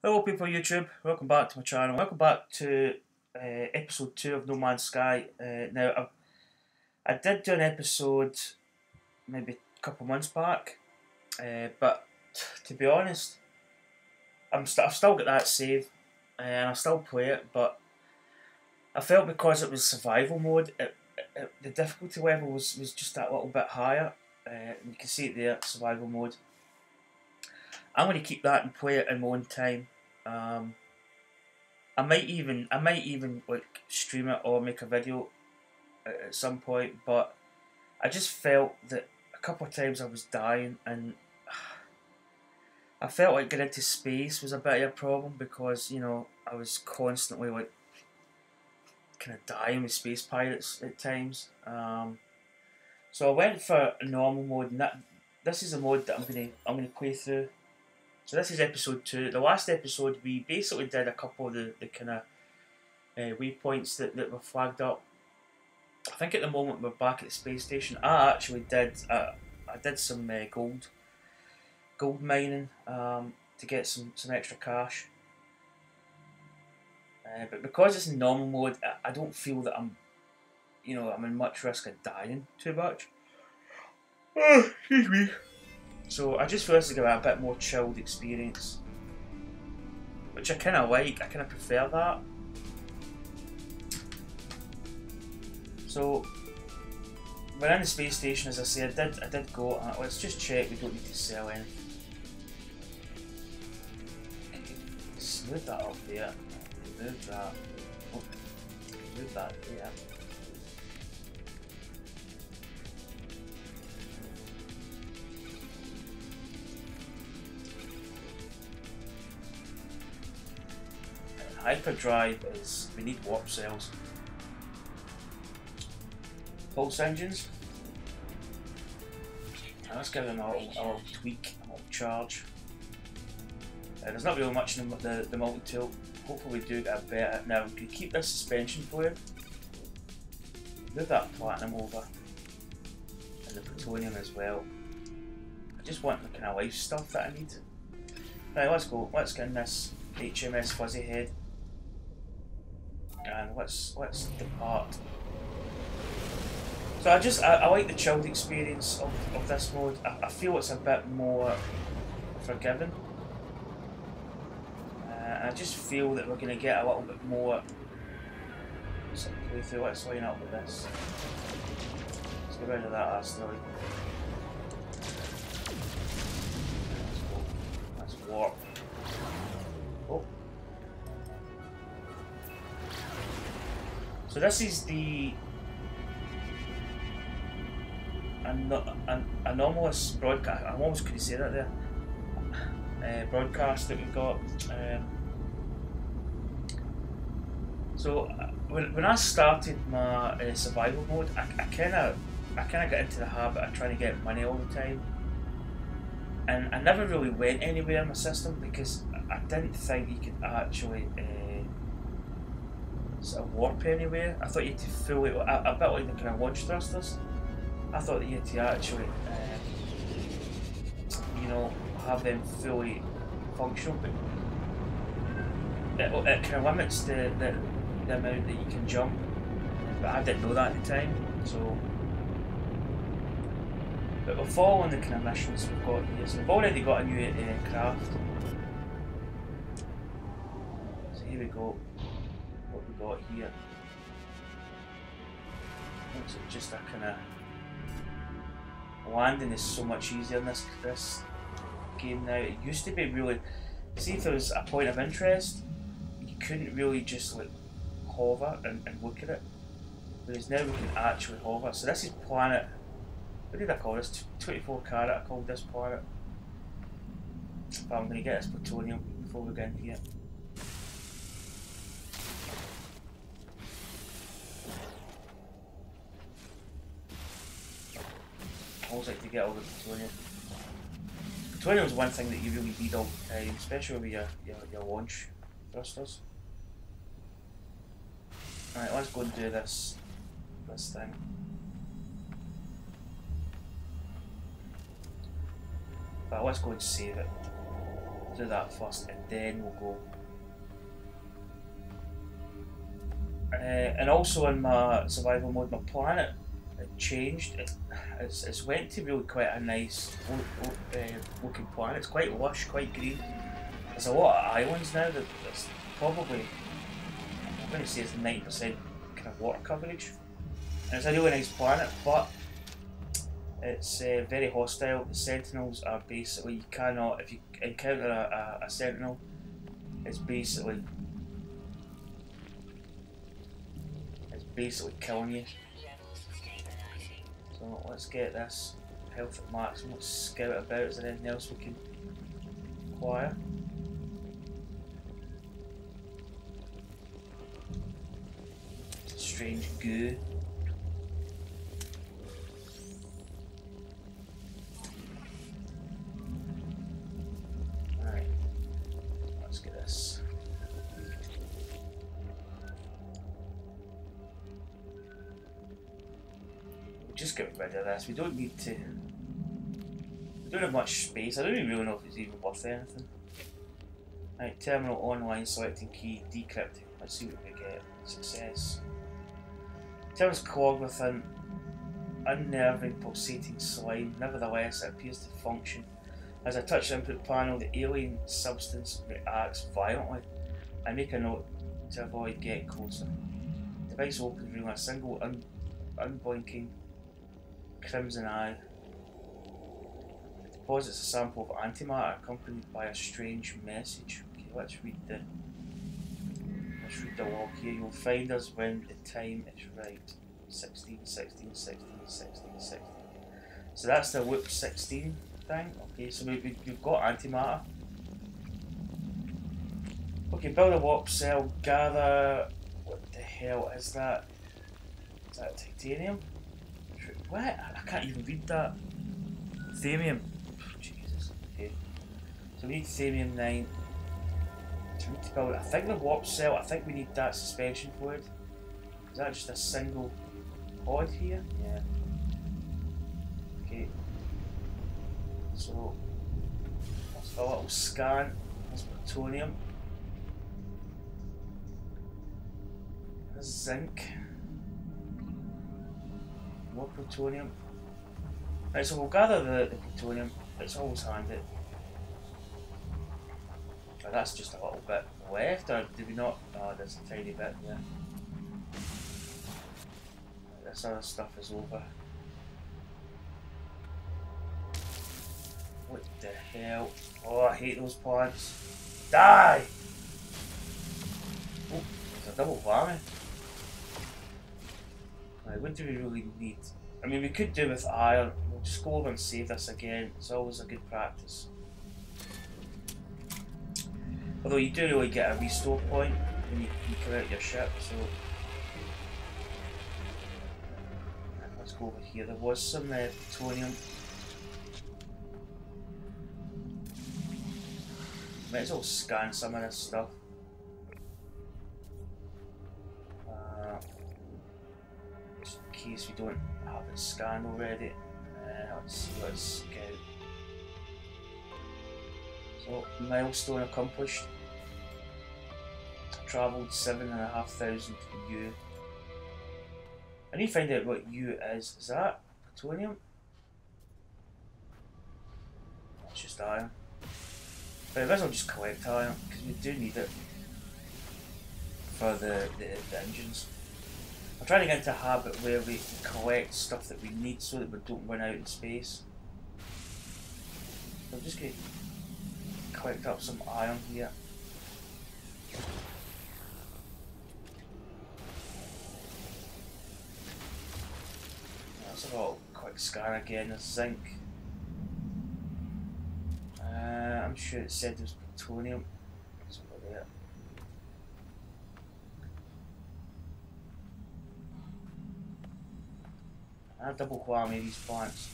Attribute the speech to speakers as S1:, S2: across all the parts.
S1: Hello people of YouTube, welcome back to my channel, welcome back to episode 2 of No Man's Sky. I did do an episode maybe a couple of months back, but to be honest, I've still got that save and I still play it, but I felt because it was survival mode, the difficulty level was just that little bit higher. You can see it there, survival mode. I'm going to keep that and play it in my own time. I might even like stream it or make a video at some point, but I just felt that a couple of times I was dying, and I felt like getting into space was a bit of a problem because I was constantly like kind of dying with space pirates at times. So I went for a normal mode, and this is a mode that I'm gonna play through. So this is episode 2. The last episode we basically did a couple of the kind of waypoints that were flagged up. I think at the moment we're back at the space station. I actually did I did some gold mining to get some extra cash. But because it's in normal mode, I don't feel that I'm in much risk of dying too much. Oh, excuse me. So I just feel this is going to be a bit more chilled experience, which I kind of like. I kind of prefer that. So we're in the space station, as I say. I did go. Let's just check. We don't need to sell anything. Okay, smooth that up there. Move that. Oh, move that there. Hyperdrive is, we need warp cells. Pulse engines. Now let's give them a little tweak, a little charge. There's not really much in the multi-tool. Hopefully we do get a better. Now we can keep this suspension fluid. Move that platinum over. And the plutonium as well. I just want the kind of life stuff that I need. Right, let's go. Let's get in this HMS Fuzzy Head. And let's depart. So I like the chilled experience of this mode. I feel it's a bit more forgiving. I just feel that we're going to get a little bit more playthrough. Let's line up with this. Let's get rid of that asteroid. Let's warp. Oh. So this is the anomalous broadcast. I almost couldn't say that there. Broadcast that we've got. So when I started my survival mode, I kind of got into the habit of trying to get money all the time, and I never really went anywhere in my system because I didn't think you could actually sort of warp anywhere. I thought you had to fully, a bit like the kind of launch thrusters. I thought that you had to actually, have them fully functional, but it kind of limits the amount that you can jump. But I didn't know that at the time, so. But we're following the kind of missions we've got here. So we've already got a new craft. So here we go. What we got here. Looks like just a kind of landing is so much easier in this game now. It used to be really, see if there was a point of interest, you couldn't really just like hover and look at it. Whereas now we can actually hover. So this is planet, what did I call this? 24 carat I called this planet. But I'm going to get this plutonium before we get in here. I always like to get all the plutonium. Plutonium is one thing that you really need all the time, especially with your launch thrusters. Alright, let's go and do this thing. But let's go and save it. do that first, and then we'll go. And also in my survival mode, my planet it changed. It's went to really quite a nice looking planet. It's quite lush, quite green. There's a lot of islands now that there's probably, I'm going to say it's 90% kind of water coverage. And it's a really nice planet, but it's very hostile. The sentinels are basically, you cannot, if you encounter a sentinel, it's basically killing you. So let's get this health at maximum. Let's scout about. Is there anything else we can acquire? Strange goo. Alright, let's get this. We'll just get rid of this. We don't need to. We don't have much space. I don't even really know if it's even worth anything. Right, terminal online, selecting key, decrypting. Let's see what we get. Success. Terminal's clogged with an unnerving, pulsating slime. Nevertheless, it appears to function. As I touch the input panel, the alien substance reacts violently. I make a note to avoid getting closer. The device opens, revealing a single unblinking crimson eye. It deposits a sample of antimatter accompanied by a strange message. Okay, let's read the log here. You'll find us when the time is right. 16, 16, 16, 16, 16. So that's the Loop 16 thing. Okay, so we've got antimatter. Okay, build a warp cell, gather. What the hell is that? Is that titanium? What? I can't even read that. Thamium. Jesus. Okay. So we need Thamium 9. So we need to build, I think the warp cell, I think we need that suspension fluid. Is that just a single pod here? Yeah. Okay. So, let's do a little scan. That's plutonium. That's zinc. More plutonium. Right, so we'll gather the plutonium. It's always handy. Oh, that's just a little bit left, or did we not? Oh, there's a tiny bit there. This other stuff is over. What the hell? Oh, I hate those plants. Die! Oh, there's a double whammy. Right, what do we really need? I mean, we could do with iron. We'll just go over and save this again. It's always a good practice. Although you do really get a restore point when you come out your ship, so let's go over here. There was some plutonium. Might as well scan some of this stuff. Just in case we don't have it scanned already. Let's see, let's scout. So, milestone accomplished. Travelled 7,500 U. I need to find out what U is. Is that plutonium? That's just iron. But I might as well just collect iron, because we do need it for the engines. I'm trying to get into a habit where we collect stuff that we need so that we don't run out in space. So I'm just going to collect up some iron here. Let's have a little quick scan again. There's zinc. I'm sure it said there's plutonium. It's over there. I double whammy these plants.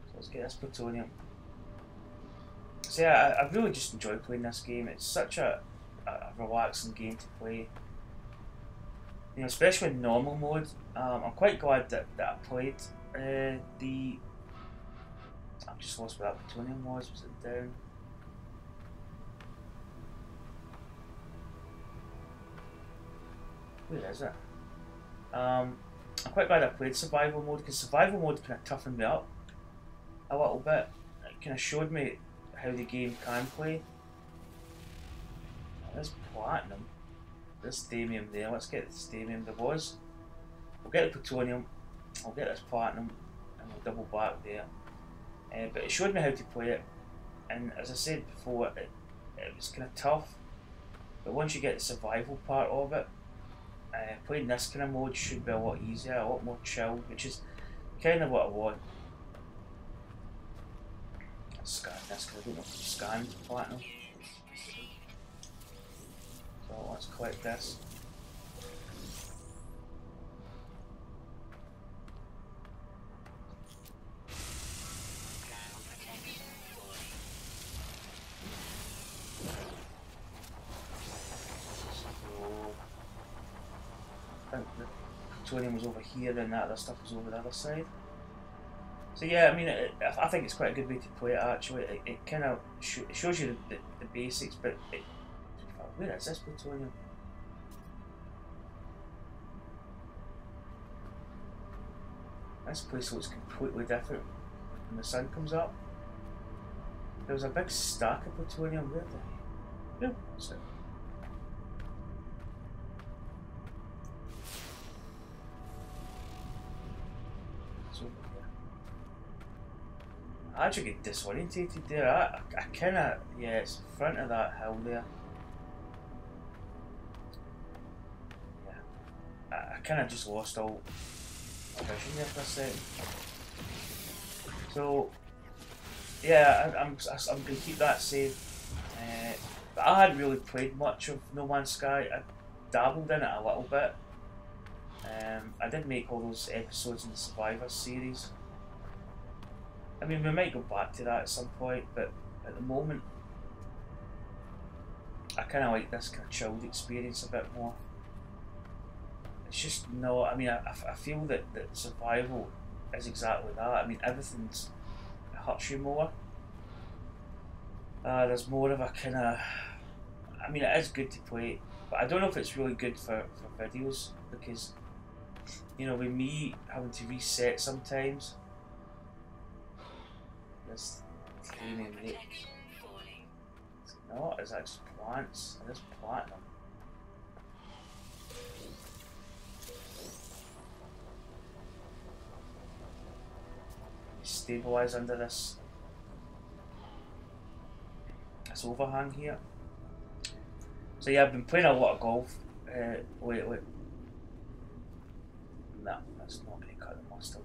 S1: So let's get this plutonium. So yeah, I really just enjoy playing this game. It's such a relaxing game to play. You know, especially in normal mode. I'm quite glad that I played the. I've just lost where that plutonium was. Was it down? Where is it? I'm quite glad I played survival mode, because survival mode kind of toughened me up a little bit. It kind of showed me how the game can play. There's platinum. There's stamium there. Let's get the stamium. There was. We'll get the plutonium. I'll get this platinum, and we'll double back there. But it showed me how to play it, and as I said before, it was kind of tough. But once you get the survival part of it, playing this kind of mode should be a lot easier, a lot more chill, which is kind of what I want. Let's scan this because I don't know if it's scanned platinum. So let's collect this. I think the plutonium was over here and that other stuff was over the other side. So yeah, I mean, I think it's quite a good way to play it actually. It kind of shows you the basics, but where is this plutonium? This place looks completely different when the sun comes up. There was a big stack of plutonium. Where the hell is it? It's over here. I actually get disorientated there. I kind of, yeah, it's in front of that hill there. Yeah, I kind of just lost all my vision there for a second. So, yeah, I'm going to keep that safe. But I hadn't really played much of No Man's Sky. I dabbled in it a little bit. I did make all those episodes in the Survivor series. I mean, we might go back to that at some point, but at the moment, I kind of like this kind of chilled experience a bit more. It's just no, I mean, I feel that survival is exactly that. I mean, everything's, it hurts you more. There's more of a kind of, I mean, it is good to play, but I don't know if it's really good for videos, because, you know, with me having to reset sometimes, this flaming rate. It's not, it's actually plants, and it's platinum. Stabilize under this overhang here. So yeah, I've been playing a lot of golf lately. No, that's not going to cut the mustard.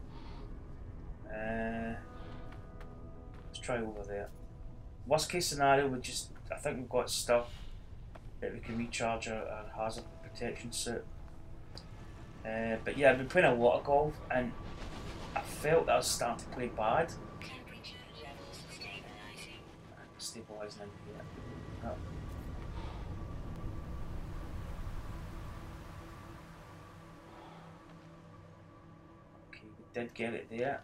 S1: Let's try over there. Worst case scenario, I think we've got stuff that we can recharge our hazard protection suit. But yeah, I've been playing a lot of golf, and I felt that I was starting to play bad. Stabilising in here. Oh. Okay, we did get it there.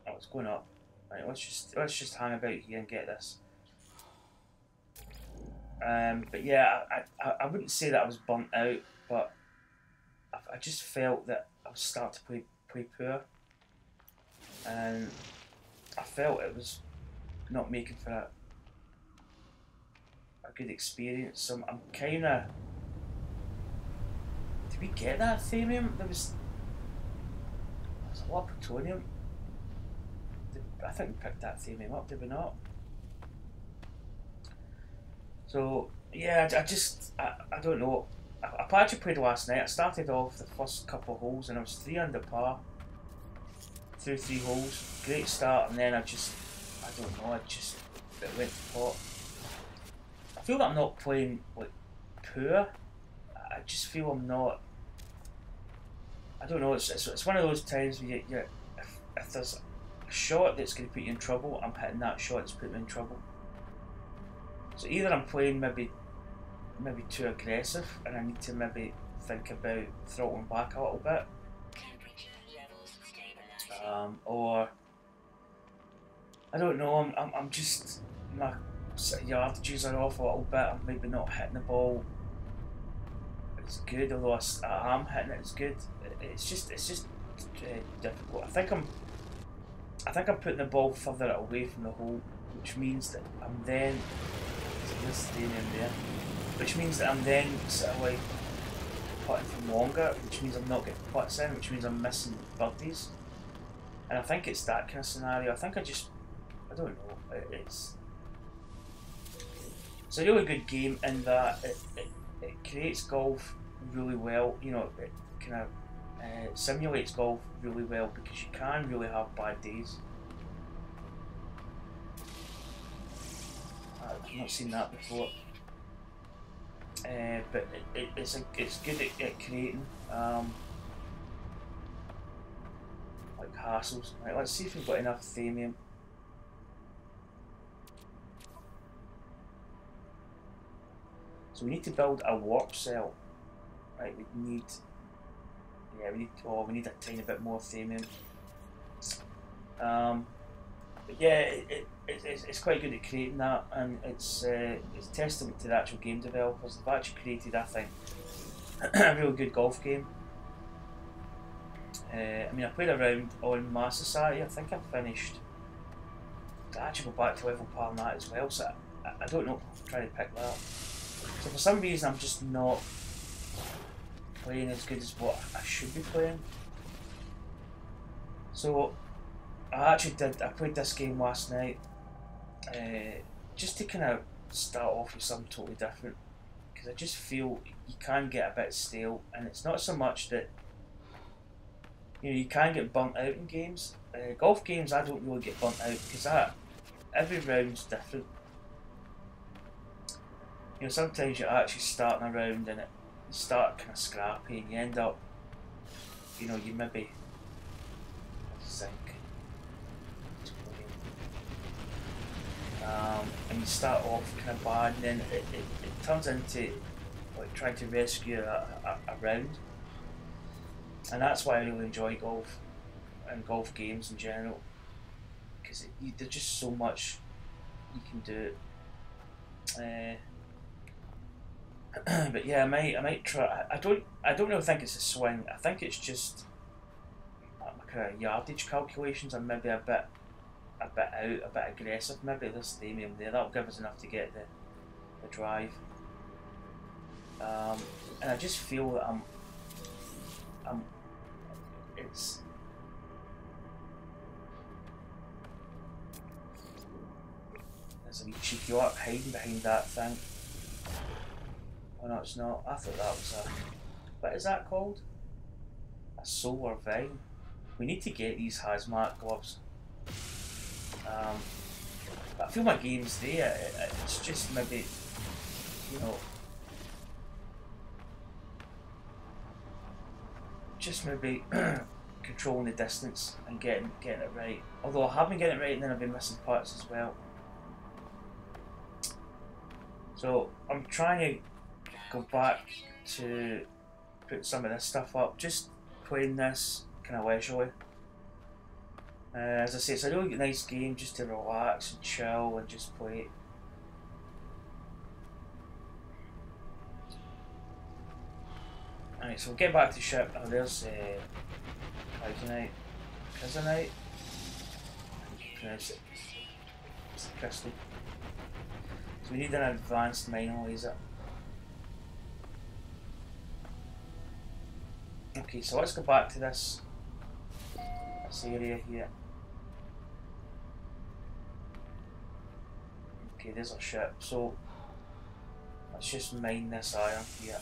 S1: Oh, it's going up. Right, let's just hang about here and get this. But yeah, I wouldn't say that I was burnt out, but I just felt that I was starting to play poor, and I felt it was not making for a good experience. So I'm kind of. Did we get that thamium? There's a lot of plutonium. I think we picked that thamium up, did we not? So yeah, I don't know. I actually played last night. I started off the first couple of holes and I was 3 under par through 3 holes. Great start, and then I don't know, it went to pot. I feel that I'm not playing like poor. I just feel I'm not. I don't know. It's one of those times where if there's a shot that's going to put you in trouble, I'm hitting that shot that's putting me in trouble. So either I'm playing maybe maybe too aggressive, and I need to maybe think about throttling back a little bit. Or I don't know. I'm just my yardages are off a little bit. I'm maybe not hitting the ball as good, although I am hitting it as good. It's just difficult. I think I'm putting the ball further away from the hole, which means that I'm then this staying in there, which means that I'm then sort of like putting from longer, which means I'm not getting putts in, which means I'm missing birdies. And I think it's that kind of scenario. I don't know. It's a really good game in that it creates golf really well. You know, it kind of simulates golf really well because you can really have bad days. I've not seen that before. But it's good at creating like hassles. Right, let's see if we've got enough thamium. So we need to build a warp cell. Right, we need a tiny bit more thamium. But yeah, it's quite good at creating that, and it's testament to the actual game developers. They've actually created, I think, a really good golf game. I mean, I played around on My Society. I think I finished. I actually go back to level par on that as well, so I don't know. I'm trying to pick that up. So for some reason, I'm just not playing as good as what I should be playing. So I played this game last night just to kind of start off with something totally different, because I just feel you can get a bit stale, and it's not so much that you can get burnt out in games. Golf games I don't really get burnt out because every round's different. Sometimes you're actually starting a round and you start kind of scrappy, and you end up, you maybe sink. And you start off kind of bad, and then it turns into like trying to rescue a round. And that's why I really enjoy golf and golf games in general, because there's just so much you can do. But yeah, I might try. I don't really think it's a swing. I think it's just my kind of yardage calculations are maybe a bit out, a bit aggressive. Maybe this thamium there, that'll give us enough to get the drive. And I just feel that it's there's a wee cheeky orc hiding behind that thing. Oh no, it's not. I thought that was what is that called? A solar vine. We need to get these hazmat gloves. But I feel my game's there. It's just maybe, just maybe controlling the distance and getting it right. Although I have been getting it right, and then I've been missing parts as well. So I'm trying to go back to put some of this stuff up, just playing this kind of leisurely. As I say, it's a really nice game just to relax and chill and just play. Alright, so we'll get back to the ship. Oh, there's Kaizenite. Kaizenite? Pronounce it. It's a crystal. So we need an advanced mining laser. Okay, so let's go back to this area here. Okay, there's our ship. So let's just mine this iron here.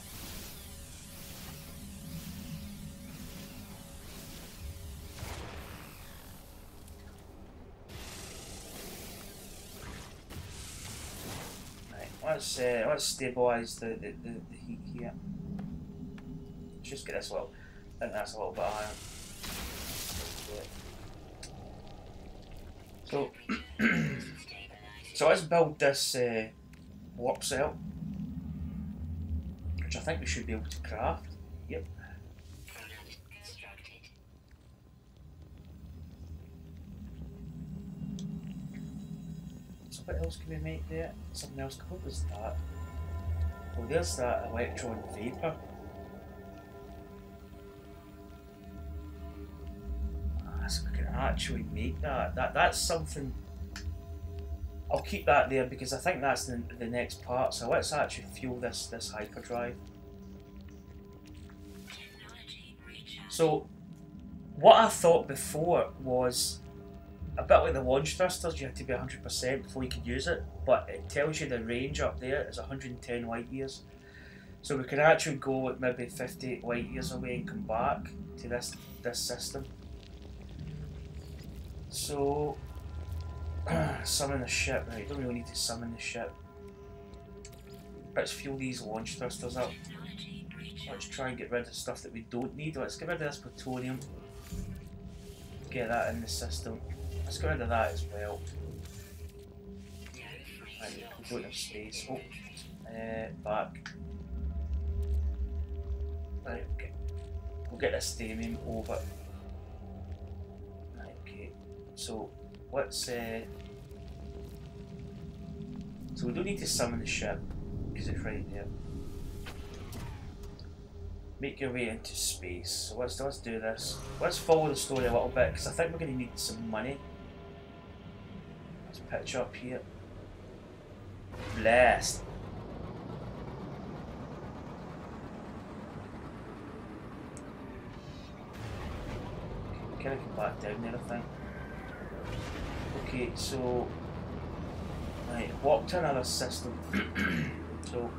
S1: Right, let's stabilize the heat here. Let's just get this little. I think that's a little bit iron. So, so let's build this warp cell. think we should be able to craft. Yep. So what else can we make there? Something else. What was that? Oh, there's that electron vapor. So we can actually make that. That's something. I'll keep that there because I think that's the next part. So let's actually fuel this hyperdrive. So what I thought before was a bit like the launch thrusters. You had to be 100% before you could use it, but it tells you the range up there is 110 light years. So we can actually go like maybe 50 light years away and come back to this system. So summon the ship. Right, don't really need to summon the ship. Let's fuel these launch thrusters up. Let's try and get rid of stuff that we don't need. Let's get rid of this plutonium. Get that in the system. Let's get rid of that as well. Right, we don't have space. Oh, back. Right, okay. We'll get this stadium over. Right, okay. So let's. So we don't need to summon the ship because it's right there. Make your way into space. So let's do this. Let's follow the story a little bit because I think we're going to need some money. Let's pitch up here. Blast. Okay, we kind of come back down there, I think. Okay, so right, walk to another system. So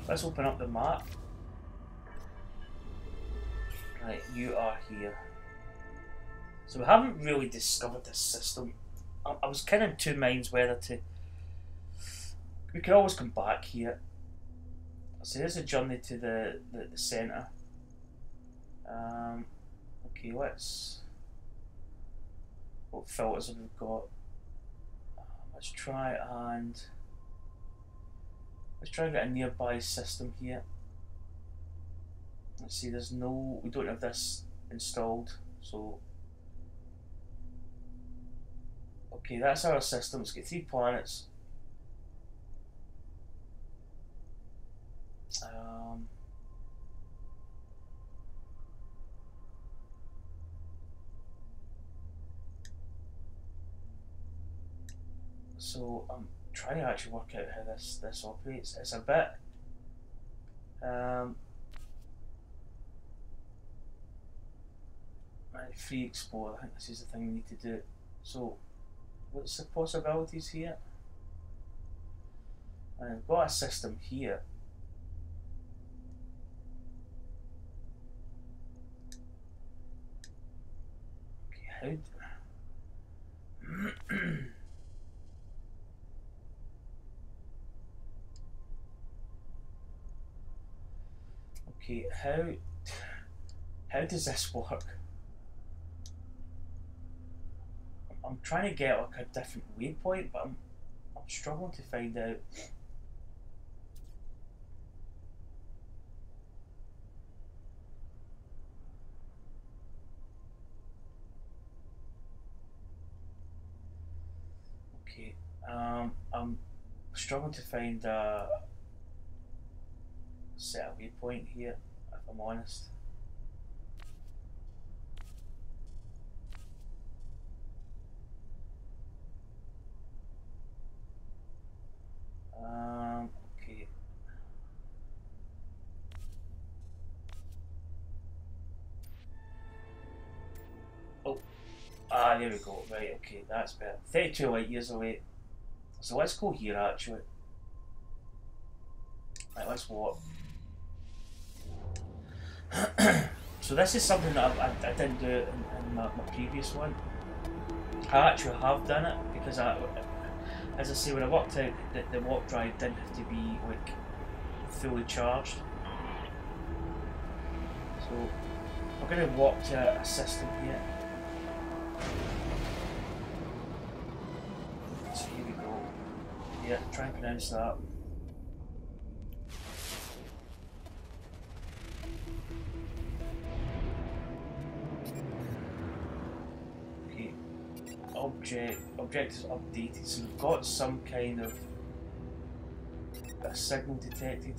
S1: let's open up the map. Right, you are here. So we haven't really discovered this system. I was kind of in two minds whether to. We could always come back here. So here's a journey to the centre. Okay, let's. What filters have we got? Let's try and get a nearby system here. Let's see, we don't have this installed, so okay, that's our system. Let's get 3 planets. So I'm trying to actually work out how this operates. It's a bit right, free explore. I think this is the thing we need to do. So what's the possibilities here? I've got a system here. Okay, how okay, how does this work? I'm trying to get like a different waypoint, but I'm struggling to find out. Okay, I'm struggling to find a set a waypoint here, if I'm honest. Okay. Oh, there we go. Right, okay, that's better. 32 light years away. So let's go here actually. Right, let's walk. So this is something that I didn't do in my previous one. I actually have done it because as I say, when I worked out that the warp drive didn't have to be like fully charged. So we're going to walk to a system here. So here we go. Yeah, try and pronounce that. object is updated, so we've got some kind of a signal detected.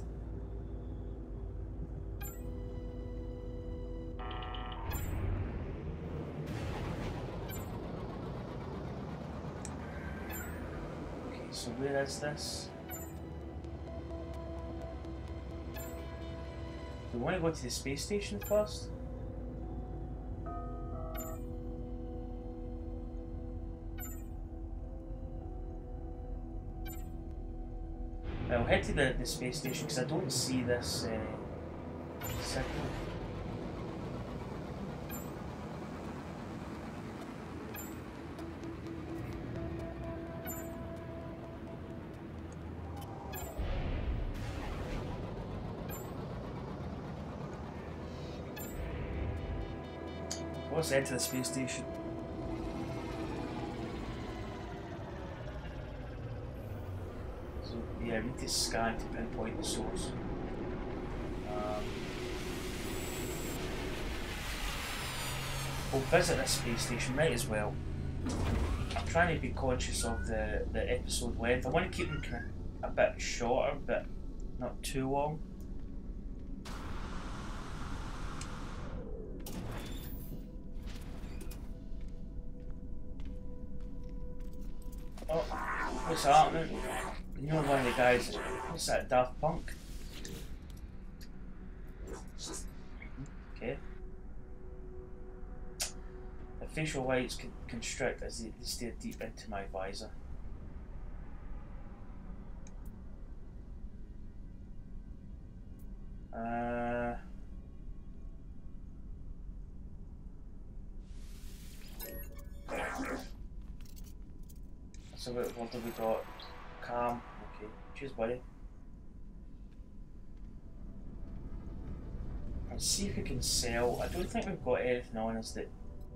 S1: Okay, so where is this? Do we want to go to the space station first? I'll head to the space station because I don't see this signal. Let's head to the space station. Yeah, we need to scan to pinpoint the source. We'll visit this space station, might as well. I'm trying to be conscious of the episode length. I want to keep them kind of a bit shorter, but not too long. Oh, what's happening? You know one of the guys, what's that, Daft Punk? Okay. The facial lights constrict as they stare deep into my visor. So what have we got? Calm. Okay. Cheers, buddy. Let's see if we can sell. I don't think we've got anything on us that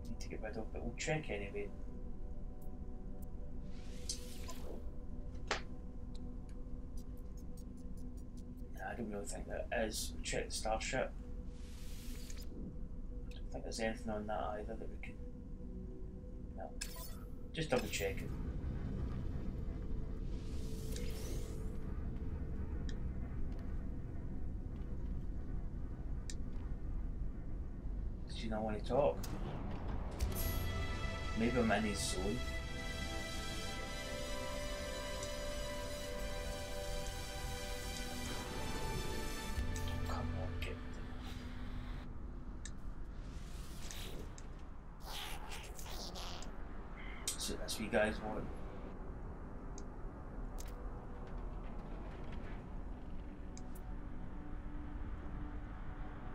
S1: we need to get rid of, but we'll check anyway. Nah, I don't really think that is. We'll check the starship. I don't think there's anything on that either that we can. No. Just double check it. Do you not want to talk? Maybe I'm in his zone. Come on, get so that's what you guys want.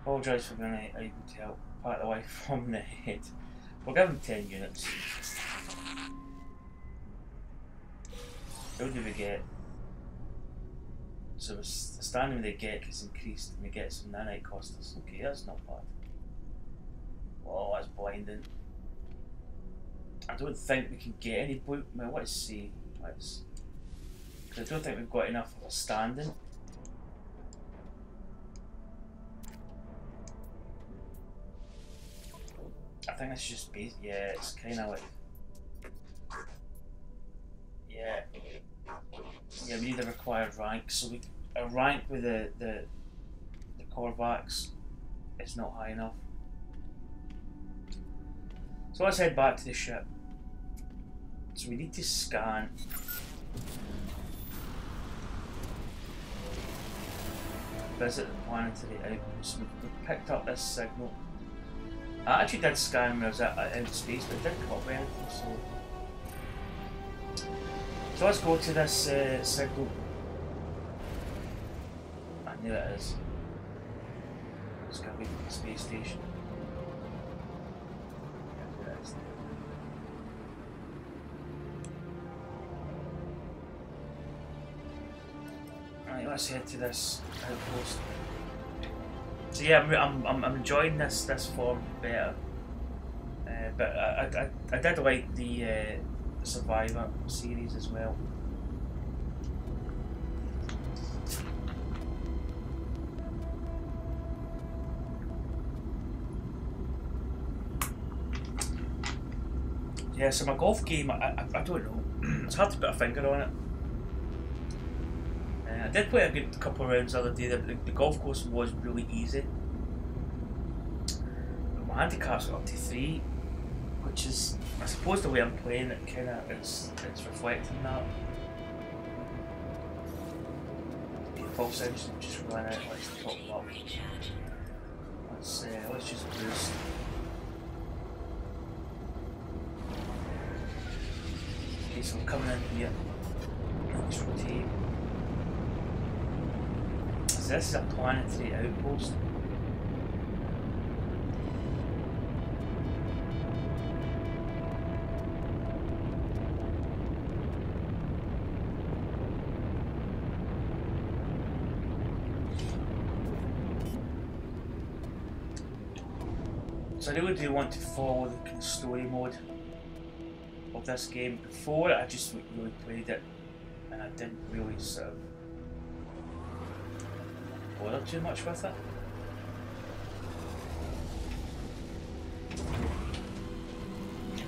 S1: Apologise for being able to help part the way from the head. We'll give him 10 units. How do we get? So the standing they get is increased and we get some nanite cost us. Okay, that's not bad. Oh, that's blinding. I don't think we can get any blue. Well, let's see. Because I don't think we've got enough of a standing. I think it's just base. Yeah, it's kind of like. Yeah. Yeah, we need a required rank. So a rank with the Korvax is not high enough. So let's head back to the ship. So we need to scan. Visit the planetary outpost. We've picked up this signal. I actually did scan when I was out space, but it didn't come up with anything, so let's go to this signal. I knew it is. It's gotta be the space station. Yeah, it is. Right, let's head to this outpost. So yeah, I'm enjoying this form better, but I did like the Survivor series as well. Yeah, so my golf game, I don't know. It's hard to put a finger on it. I did play a good couple of rounds the other day. The golf course was really easy. But my handicap's got up to 3, which is, I suppose, the way I'm playing it kind of it's reflecting that. Pulse engine just ran out. Let's top them up. Let's just boost. Okay, so I'm coming in here. Let's rotate. So this is a planetary outpost. So I really do want to follow the kind of story mode of this game. Before, I just really played it and I didn't really sort of bother too much with it.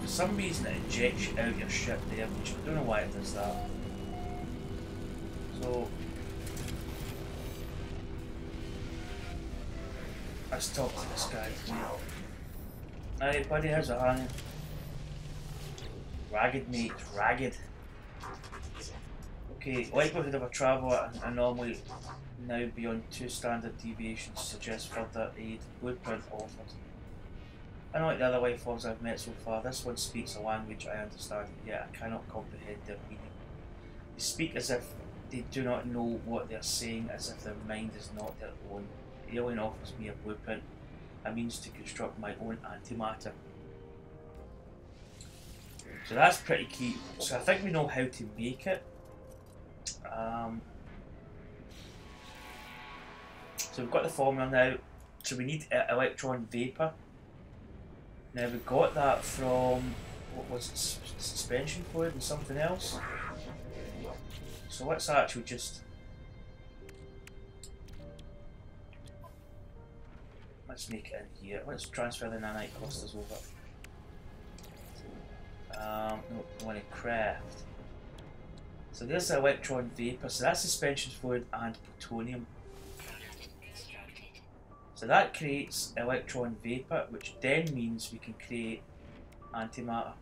S1: For some reason it ejects you out your ship there, which I don't know why it does that. So let's talk to this guy. Hey buddy, how's it hanging? Ragged mate, ragged. Okay, likelihood of a traveller anomaly now beyond 2 standard deviations suggests further aid. Blueprint offered. Unlike the other life forms I've met so far, this one speaks a language I understand, yet I cannot comprehend their meaning. They speak as if they do not know what they are saying, as if their mind is not their own. The alien offers me a blueprint, a means to construct my own antimatter. So that's pretty key. So I think we know how to make it. So we've got the formula now. So we need electron vapor. Now we got that from, what was it, suspension fluid and something else. So let's actually just, let's make it in here. Let's transfer the nanite clusters over. No, we want to craft. So there's the electron vapor. So that's suspension fluid and plutonium. So that creates electron vapor, which then means we can create antimatter.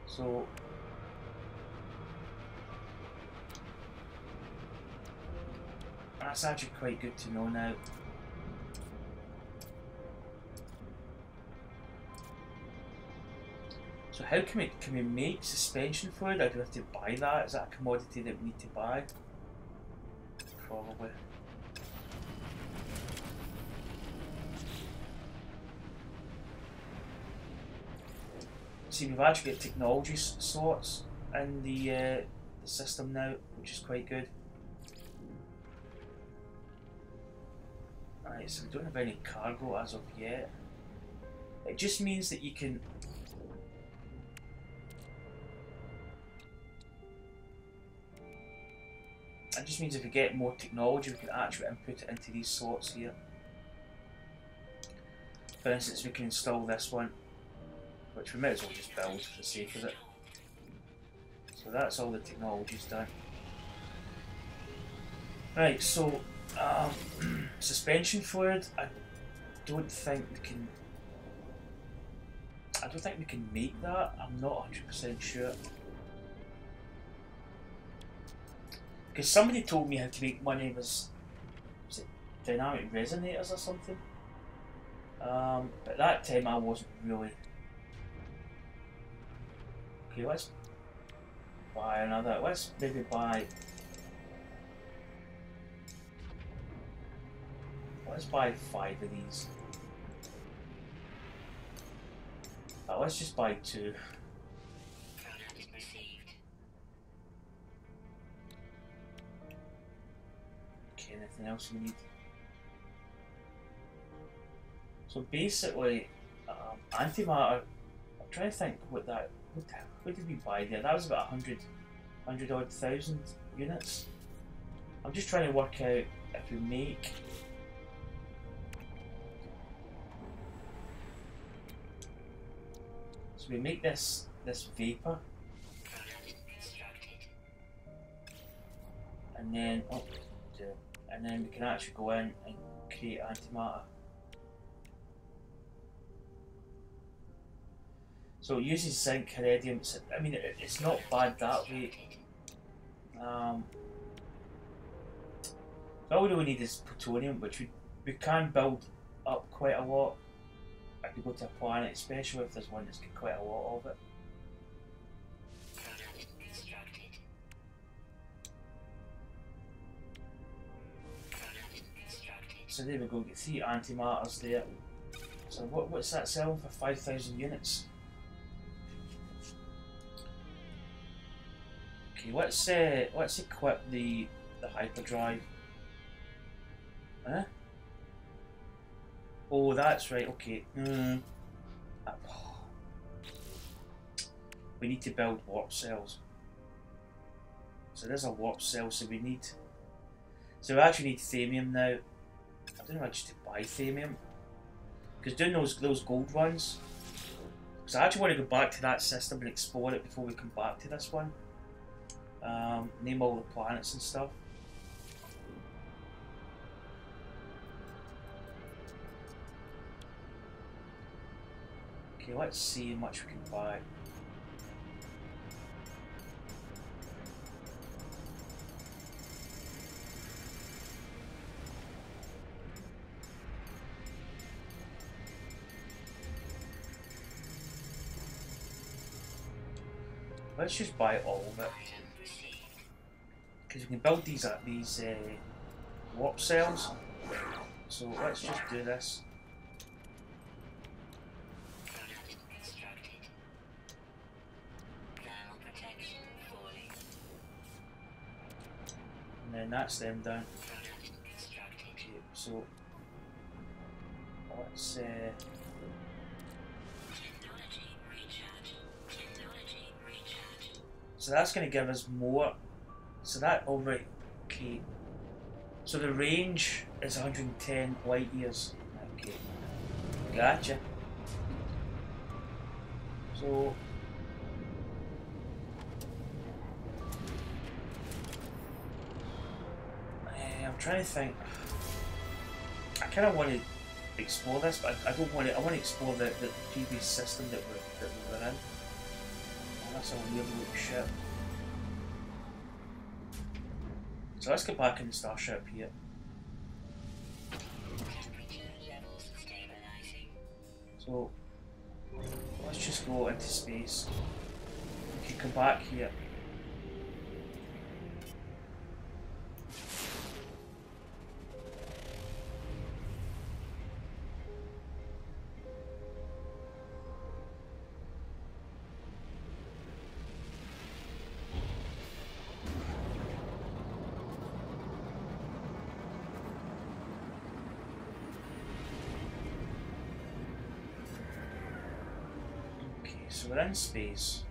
S1: So that's actually quite good to know now. So how can we make suspension fluid? I do have to buy that. Is that a commodity that we need to buy? Probably. See, we've actually got technology slots in the system now, which is quite good. Alright, so we don't have any cargo as of yet. It just means that you can it just means if we get more technology, we can actually input it into these slots here. For instance, we can install this one, which we might as well just build for the sake of it. So that's all the technology's done. Right, so suspension fluid, I don't think we can make that. I'm not 100% sure. Because somebody told me how to make money was it dynamic resonators or something? At that time I wasn't really. Okay, let's buy another. Let's maybe buy. Let's buy 5 of these. Let's just buy 2. Okay, anything else we need? So basically, antimatter. I'm trying to think what that. What did we buy there? That was about 100 odd thousand units. I'm just trying to work out if we make we make this vapor, and then and then we can actually go in and create antimatter. So it uses zinc, iridium. I mean, it's not bad that way. All we really need is plutonium, which we can build up quite a lot. I could go to a planet, especially if there's one that's got quite a lot of it. So there we go, get 3 antimatters there. So what's that selling for? 5,000 units. Okay, let's equip the hyperdrive. Huh? Oh, that's right. Okay. We need to build warp cells. So there's a warp cell. So we actually need thamium now. I don't know how to buy thamium, because doing those gold runs. Because I actually want to go back to that system and explore it before we come back to this one. Name all the planets and stuff. Okay, let's see how much we can buy. Let's just buy all of it, because we can build these warp cells. So let's just do this. And then that's them done. Okay, so let's so that's going to give us more. So that, alright, okay. So the range is 110 light years. Okay, gotcha. So I'm trying to think. I kind of want to explore this, but I don't want to. I want to explore the previous system that we were in. Oh, that's a weird looking ship. So let's get back in the starship here. So let's just go into space. We can come back here. So we're in space.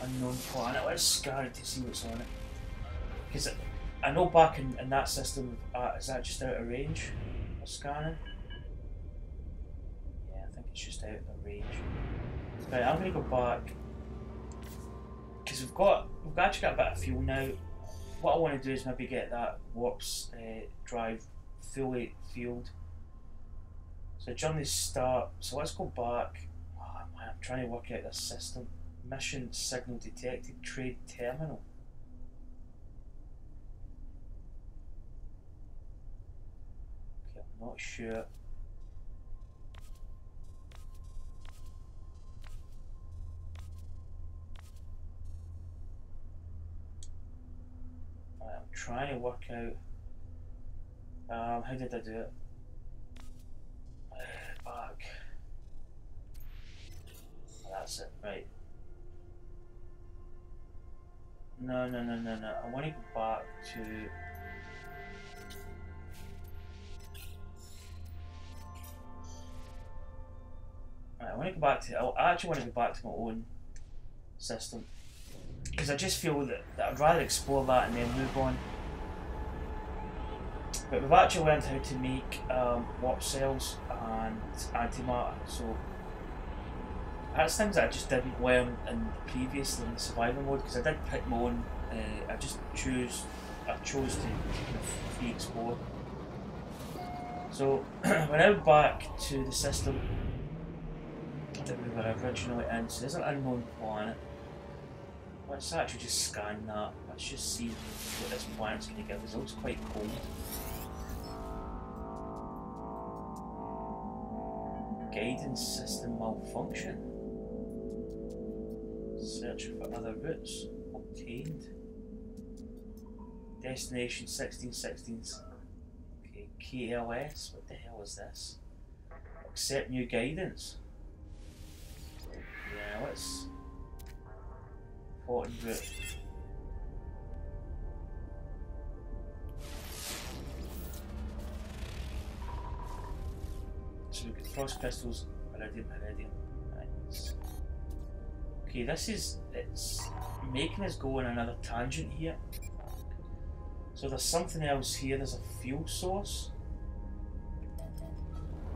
S1: Unknown planet. Let's scan it to see what's on it. Because I know back in that system, is that just out of range of scanning? Yeah, I think it's just out of range. Right, I'm going to go back. Because we've actually got a bit of fuel now. What I want to do is maybe get that warps drive fully fueled. So during the start, so let's go back. Oh man, I'm trying to work out this system. Mission signal detected, trade terminal. Okay, I'm not sure. I'm trying to work out. How did I do it? Back. That's it, right. No. I want to go back to. Right, I want to go back to. I actually want to go back to my own system, because I just feel that I'd rather explore that and then move on. But we've actually learned how to make warp cells and antimatter, so that's things that I just didn't learn previously in the survival mode, because I did pick my own. I chose to kind of free explore. So we're now back to the system that we were originally in. So there's an unknown planet. Let's actually just scan that. Let's just see what this planet's going to give us. It looks quite cold. Guidance system malfunction. Search for other routes. Obtained. Destination 1616. Okay, KLS. What the hell is this? Accept new guidance. Yeah, let's. Important route. So we've got frost crystals, iridium. Nice. Okay, it's making us go on another tangent here. So there's something else here, there's a fuel source.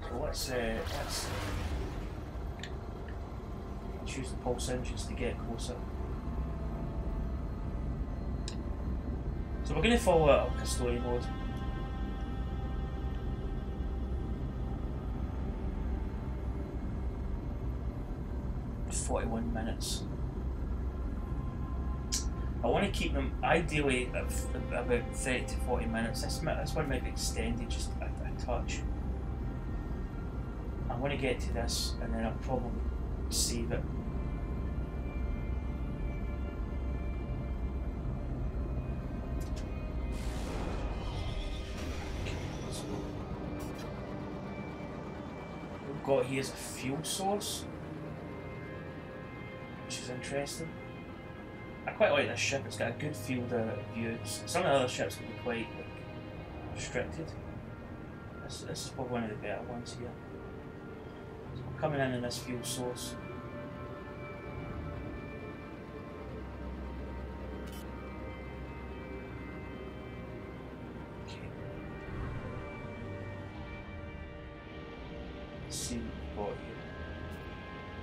S1: So let's use the pulse engines to get closer. So we're going to follow it up to story mode. "41 minutes. I want to keep them ideally about 30 to 40 minutes. This one might be extended just a touch. I want to get to this and then I'll probably save it. So what we've got here is a fuel source, which is interesting. I quite like this ship, it's got a good field of view. Some of the other ships can be quite restricted. This is probably one of the better ones here. So we're coming in this fuel source. Okay. Let's see what we've got here.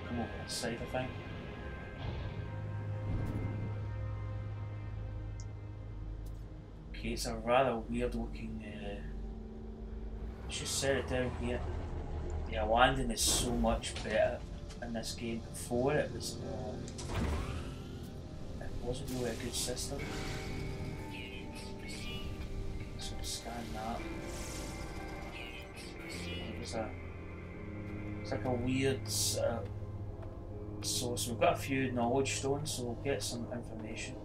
S1: Come over this side, I think. Okay, it's a rather weird looking. Let's just set it down here. Yeah, landing is so much better in this game. Before it wasn't really a good system. So we'll scan that. It's like a weird source. We've got a few knowledge stones, so we'll get some information.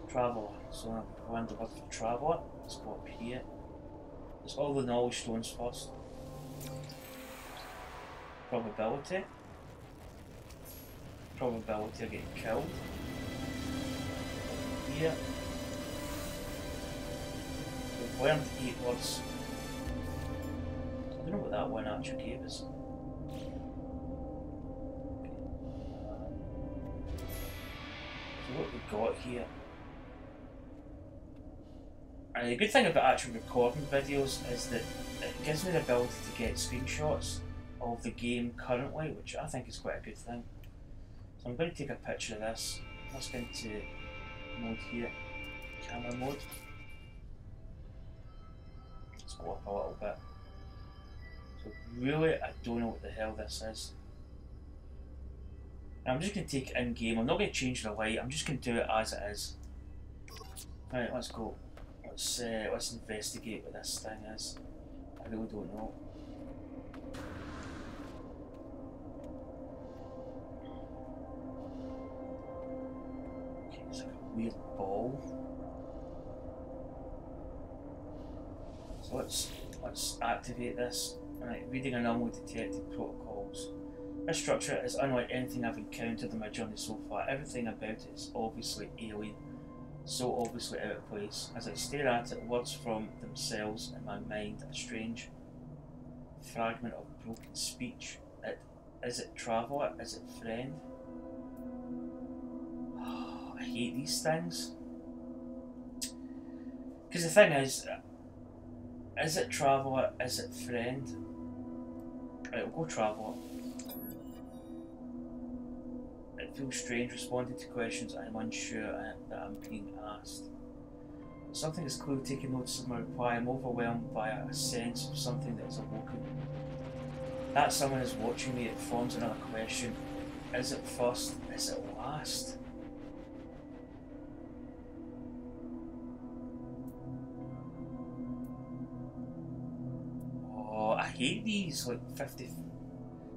S1: Traveller. So I went over for Traveller. Let's go up here. There's all the knowledge stones first. Probability. Probability of getting killed. Here. We've learned 8 words. I don't know what that one actually gave us. So what we've got here. And the good thing about actually recording videos is that it gives me the ability to get screenshots of the game currently, which I think is quite a good thing. So I'm going to take a picture of this. Let's go into mode here, camera mode. Let's go up a little bit. So really, I don't know what the hell this is. And I'm just going to take it in game. I'm not going to change the light. I'm just going to do it as it is. Right, let's go. Let's investigate what this thing is. I really don't know. Okay, it's like a weird ball. So let's activate this. Right, reading anomaly detected protocols. This structure is unlike anything I've encountered in my journey so far. Everything about it is obviously alien. So obviously out of place. As I stare at it, words from themselves in my mind, a strange fragment of broken speech. Is it traveller? Is it friend? Oh, I hate these things. Because the thing is it Traveller, is it Friend? Right, we'll go Traveller. It feels strange responding to questions I am unsure that I'm being asked. Something is clearly taking notice of my reply. I'm overwhelmed by a sense of something that is awoken. That someone is watching me. It forms another question. Is it first? Is it last? Oh, I hate these, like 50.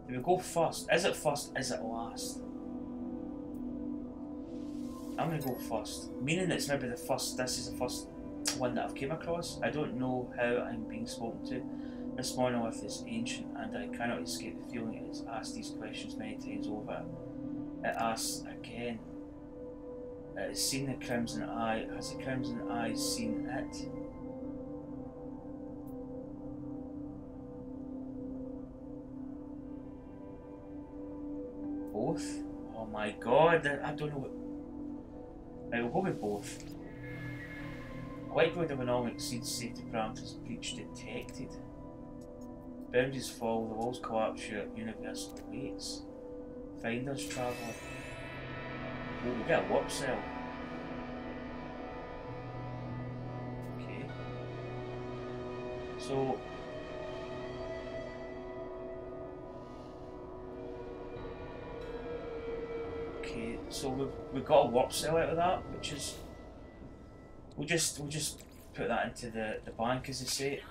S1: Do we go first? Is it first? Is it last? I'm gonna go first. Meaning it's maybe the first, this is the first one that I've came across. I don't know how I'm being spoken to. This monolith is ancient and I cannot escape the feeling it has asked these questions many times over. It asks again. It has seen the Crimson Eye. Has the Crimson Eye seen it? Both? Oh my god, I don't know what... Right, we'll go with both. Likelihood of anomaly exceeds safety parameters. Breach detected. Boundaries fall, the walls collapse, your universe awaits. Finders Traveller. Oh, we get a warp cell. Okay. So... Okay, so we got a warp cell out of that, which is... We'll just put that into the bank, as they say.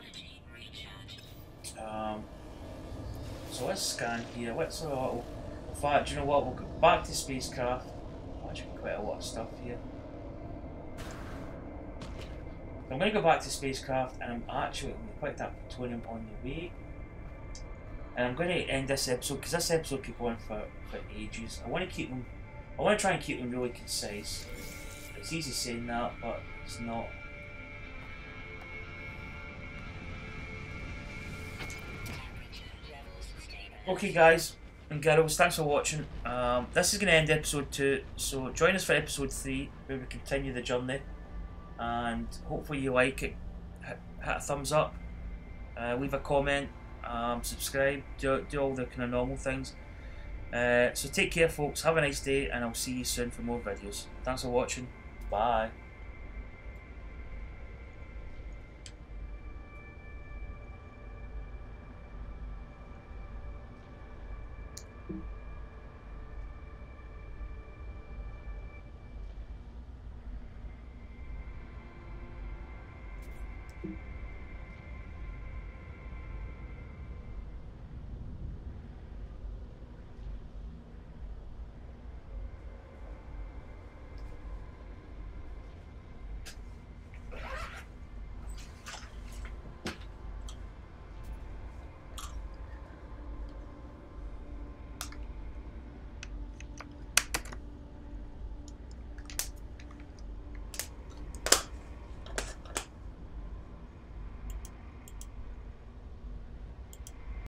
S1: So let's scan here. Let's have a little... In fact, do you know what? We'll go back to spacecraft. Actually, quite a lot of stuff here. I'm going to go back to spacecraft, and I'm actually going to put that plutonium on the way. And I'm going to end this episode because this episode could go on for ages. I want to keep them. I want to try and keep them really concise. It's easy saying that, but it's not. Okay guys and girls, thanks for watching. This is going to end episode 2, so join us for episode 3 where we continue the journey, and hopefully you like it. Hit a thumbs up, leave a comment, subscribe, do all the kind of normal things. So take care folks, have a nice day, and I'll see you soon for more videos. Thanks for watching, bye.